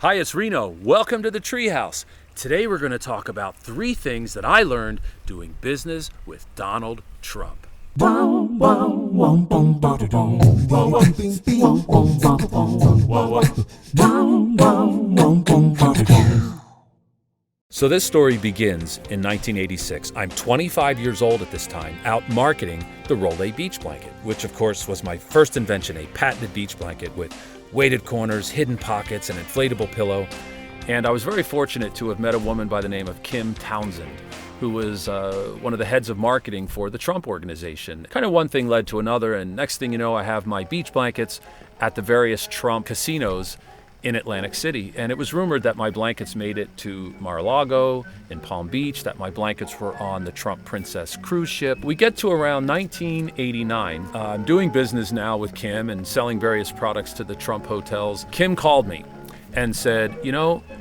Hi, it's Reno. Welcome to the Treehouse. Today we're going to talk about 3 things that I learned doing business with Donald Trump. So this story begins in 1986. I'm 25 years old at this time, out marketing the Rolay beach blanket, which of course was my first invention, a patented beach blanket with weighted corners, hidden pockets, an inflatable pillow. And I was very fortunate to have met a woman by the name of Kim Townsend, who was one of the heads of marketing for the Trump organization. Kind of one thing led to another, and next thing you know, I have my beach blankets at the various Trump casinos in Atlantic City. And it was rumored that my blankets made it to Mar-a-Lago, in Palm Beach, that my blankets were on the Trump Princess cruise ship. We get to around 1989. I'm doing business now with Kim and selling various products to the Trump hotels. Kim called me and said,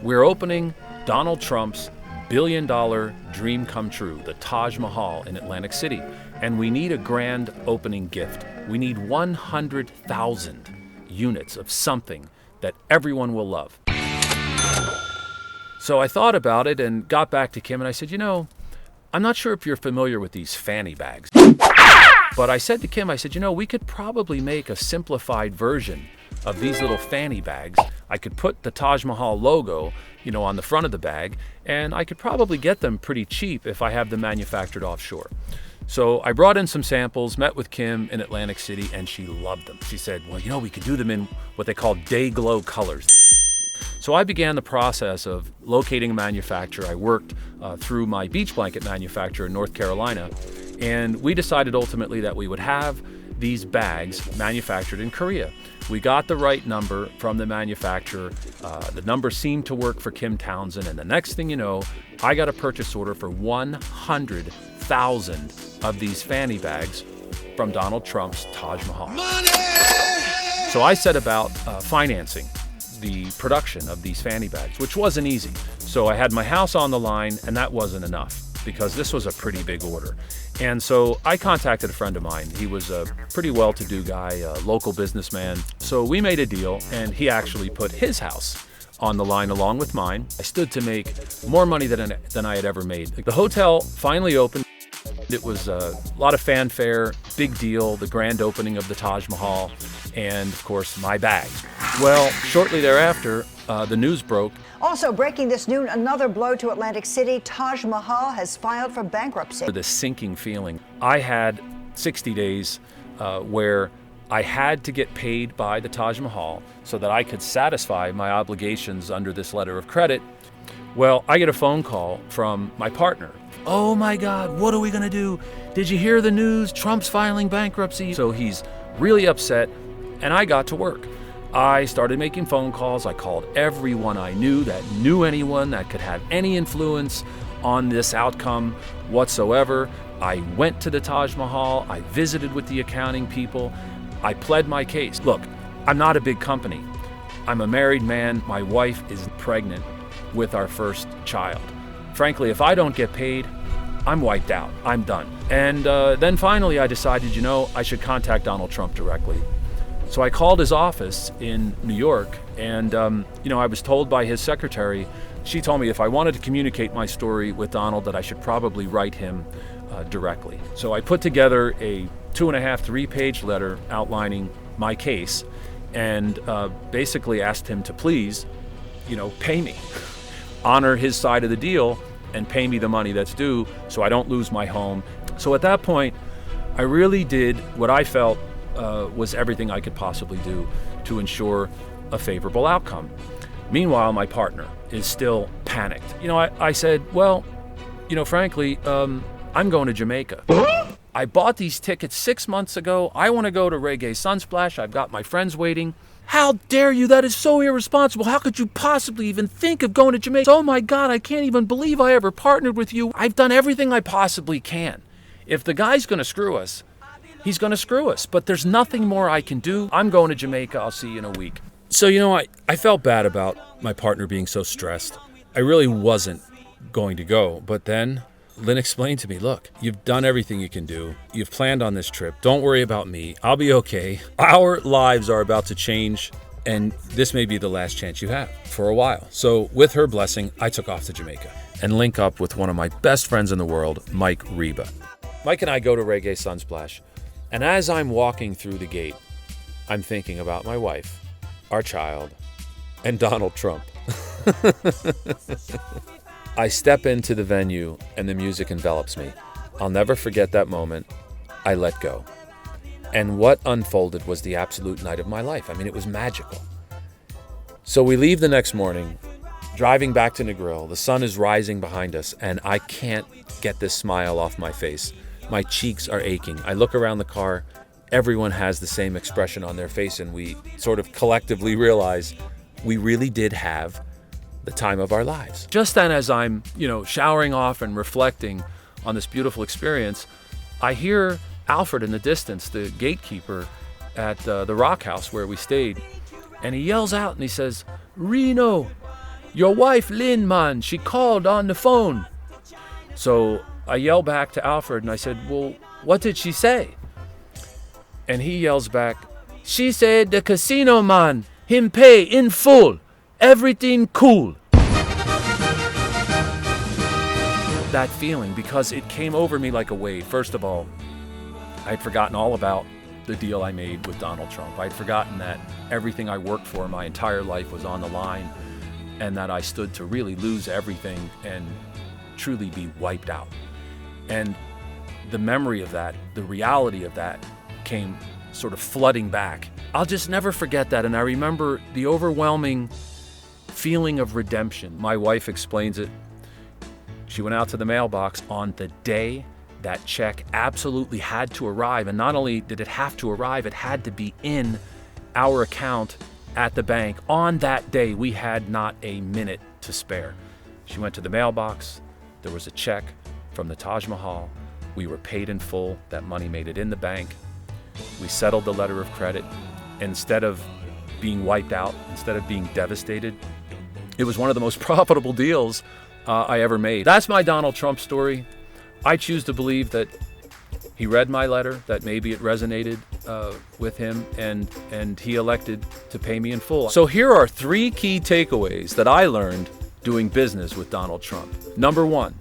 we're opening Donald Trump's billion-dollar dream come true, the Taj Mahal in Atlantic City. And we need a grand opening gift. We need 100,000 units of something that everyone will love. So I thought about it and got back to Kim and I said, I'm not sure if you're familiar with these fanny bags. But I said to Kim, we could probably make a simplified version of these little fanny bags. I could put the Taj Mahal logo, on the front of the bag, and I could probably get them pretty cheap if I have them manufactured offshore. So I brought in some samples, met with Kim in Atlantic City, and she loved them. She said, well, we could do them in what they call day glow colors. So I began the process of locating a manufacturer. I worked through my beach blanket manufacturer in North Carolina, and we decided ultimately that we would have these bags manufactured in Korea. We got the right number from the manufacturer. The number seemed to work for Kim Townsend, and the next thing you know, I got a purchase order for 100,000 of these fanny bags from Donald Trump's Taj Mahal. Money! So I set about financing the production of these fanny bags, which wasn't easy. So I had my house on the line, and that wasn't enough because this was a pretty big order. And so I contacted a friend of mine. He was a pretty well-to-do guy, a local businessman. So we made a deal, and he actually put his house on the line along with mine. I stood to make more money than I had ever made. The hotel finally opened. It was a lot of fanfare, big deal, the grand opening of the Taj Mahal, and of course, my bags. Well, shortly thereafter, the news broke. Also breaking this noon, another blow to Atlantic City. Taj Mahal has filed for bankruptcy. The sinking feeling. I had 60 days where I had to get paid by the Taj Mahal so that I could satisfy my obligations under this letter of credit. Well, I get a phone call from my partner. Oh my God, what are we gonna do? Did you hear the news? Trump's filing bankruptcy. So he's really upset, and I got to work. I started making phone calls. I called everyone I knew that knew anyone that could have any influence on this outcome whatsoever. I went to the Taj Mahal. I visited with the accounting people. I pled my case. Look, I'm not a big company. I'm a married man. My wife is pregnant with our first child. Frankly, if I don't get paid, I'm wiped out. I'm done. And then finally I decided, I should contact Donald Trump directly. So I called his office in New York, and I was told by his secretary, she told me if I wanted to communicate my story with Donald that I should probably write him directly. So I put together a 2.5, 3-page letter outlining my case and basically asked him to please, pay me, honor his side of the deal and pay me the money that's due so I don't lose my home. So at that point, I really did what I felt was everything I could possibly do to ensure a favorable outcome. Meanwhile, my partner is still panicked. I said, frankly, I'm going to Jamaica. I bought these tickets 6 months ago. I want to go to Reggae Sunsplash. I've got my friends waiting. How dare you? That is so irresponsible. How could you possibly even think of going to Jamaica? Oh my God, I can't even believe I ever partnered with you. I've done everything I possibly can. If the guy's going to screw us, he's going to screw us. But there's nothing more I can do. I'm going to Jamaica. I'll see you in a week. So, I felt bad about my partner being so stressed. I really wasn't going to go. But then Lynn explained to me, look, you've done everything you can do. You've planned on this trip. Don't worry about me. I'll be okay. Our lives are about to change and this may be the last chance you have for a while. So with her blessing, I took off to Jamaica and link up with one of my best friends in the world, Mike Reba. Mike and I go to Reggae Sunsplash, and as I'm walking through the gate, I'm thinking about my wife, our child, and Donald Trump. I step into the venue and the music envelops me. I'll never forget that moment. I let go. And what unfolded was the absolute night of my life. I mean, it was magical. So we leave the next morning, driving back to Negril. The sun is rising behind us, and I can't get this smile off my face. My cheeks are aching. I look around the car. Everyone has the same expression on their face, and we sort of collectively realize we really did have the time of our lives. Just then, as I'm, showering off and reflecting on this beautiful experience, I hear Alfred in the distance, the gatekeeper at the Rock House where we stayed, and he yells out and he says, "Reno, your wife Lynn, man, she called on the phone." So I yell back to Alfred and I said, "Well, what did she say?" And he yells back, "She said the casino man, him pay in full, everything cool." That feeling, because it came over me like a wave. First of all, I'd forgotten all about the deal I made with Donald Trump. I'd forgotten that everything I worked for my entire life was on the line, and that I stood to really lose everything and truly be wiped out. And the memory of that, the reality of that, came sort of flooding back. I'll just never forget that. And I remember the overwhelming feeling of redemption. My wife explains it. She went out to the mailbox on the day that check absolutely had to arrive. And not only did it have to arrive, it had to be in our account at the bank. On that day, we had not a minute to spare. She went to the mailbox. There was a check from the Taj Mahal. We were paid in full. That money made it in the bank. We settled the letter of credit. Instead of being wiped out, instead of being devastated, it was one of the most profitable deals I ever made. That's my Donald Trump story. I choose to believe that he read my letter, that maybe it resonated with him, and he elected to pay me in full. So here are 3 key takeaways that I learned doing business with Donald Trump. Number 1,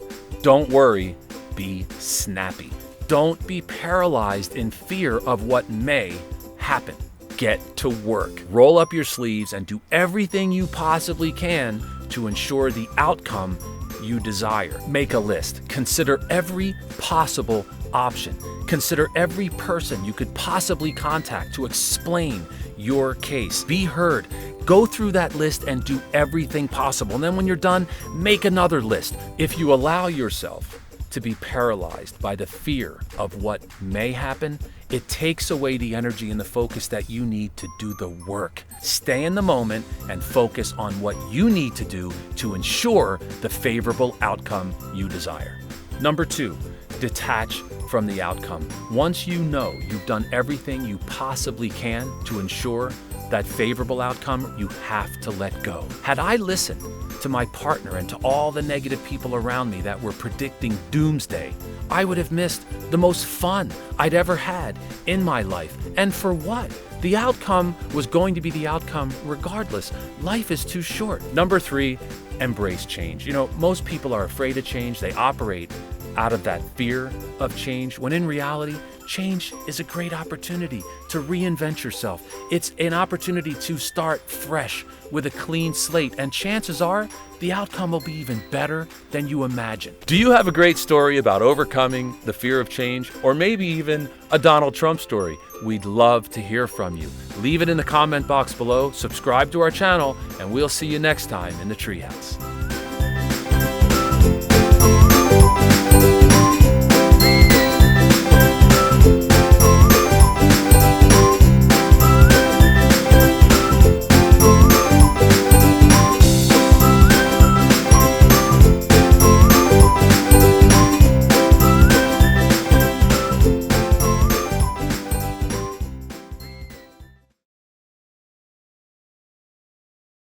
don't worry, be snappy. Don't be paralyzed in fear of what may happen. Get to work. Roll up your sleeves and do everything you possibly can to ensure the outcome you desire. Make a list. Consider every possible option. Consider every person you could possibly contact to explain your case. Be heard. Go through that list and do everything possible. And then when you're done, make another list. If you allow yourself to be paralyzed by the fear of what may happen, it takes away the energy and the focus that you need to do the work. Stay in the moment and focus on what you need to do to ensure the favorable outcome you desire. Number 2, detach from the outcome. Once you know you've done everything you possibly can to ensure that favorable outcome, you have to let go. Had I listened to my partner and to all the negative people around me that were predicting doomsday, I would have missed the most fun I'd ever had in my life. And for what? The outcome was going to be the outcome regardless. Life is too short. Number 3, embrace change. Most people are afraid of change. They operate out of that fear of change, when in reality, change is a great opportunity to reinvent yourself. It's an opportunity to start fresh with a clean slate, and chances are the outcome will be even better than you imagine. Do you have a great story about overcoming the fear of change, or maybe even a Donald Trump story? We'd love to hear from you. Leave it in the comment box below, subscribe to our channel, and we'll see you next time in the Treehouse.